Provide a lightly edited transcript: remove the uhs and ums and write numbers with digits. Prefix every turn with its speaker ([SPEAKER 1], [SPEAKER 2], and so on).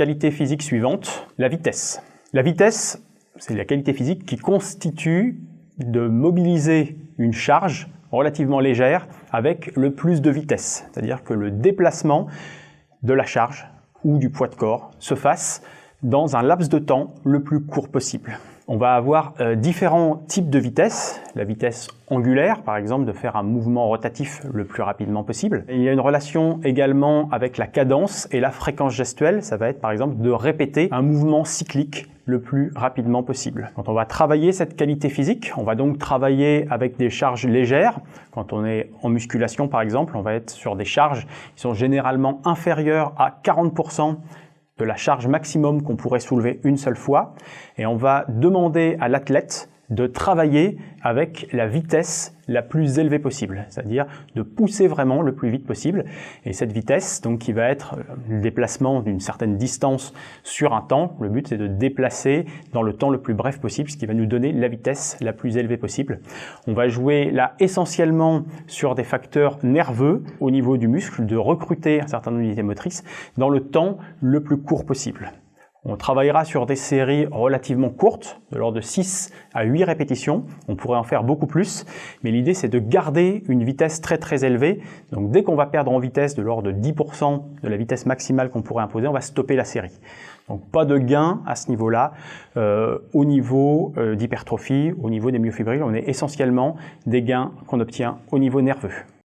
[SPEAKER 1] qualité physique suivante, la vitesse. La vitesse, c'est la qualité physique qui constitue de mobiliser une charge relativement légère avec le plus de vitesse. C'est-à-dire que le déplacement de la charge ou du poids de corps se fasse dans un laps de temps le plus court possible. On va avoir différents types de vitesse. La vitesse angulaire, par exemple, de faire un mouvement rotatif le plus rapidement possible. Il y a une relation également avec la cadence et la fréquence gestuelle. Ça va être, par exemple, de répéter un mouvement cyclique le plus rapidement possible. Quand on va travailler cette qualité physique, on va donc travailler avec des charges légères. Quand on est en musculation, par exemple, on va être sur des charges qui sont généralement inférieures à 40% de la charge maximum qu'on pourrait soulever une seule fois, et on va demander à l'athlète de travailler avec la vitesse la plus élevée possible, c'est-à-dire de pousser vraiment le plus vite possible. Et cette vitesse, donc, qui va être le déplacement d'une certaine distance sur un temps, le but c'est de déplacer dans le temps le plus bref possible, ce qui va nous donner la vitesse la plus élevée possible. On va jouer là essentiellement sur des facteurs nerveux au niveau du muscle, de recruter un certain nombre d'unités motrices dans le temps le plus court possible. On travaillera sur des séries relativement courtes, de l'ordre de 6 à 8 répétitions. On pourrait en faire beaucoup plus, mais l'idée c'est de garder une vitesse très élevée. Donc dès qu'on va perdre en vitesse de l'ordre de 10% de la vitesse maximale qu'on pourrait imposer, on va stopper la série. Donc pas de gain à ce niveau-là. Au niveau d'hypertrophie, au niveau des myofibrilles, on est essentiellement des gains qu'on obtient au niveau nerveux.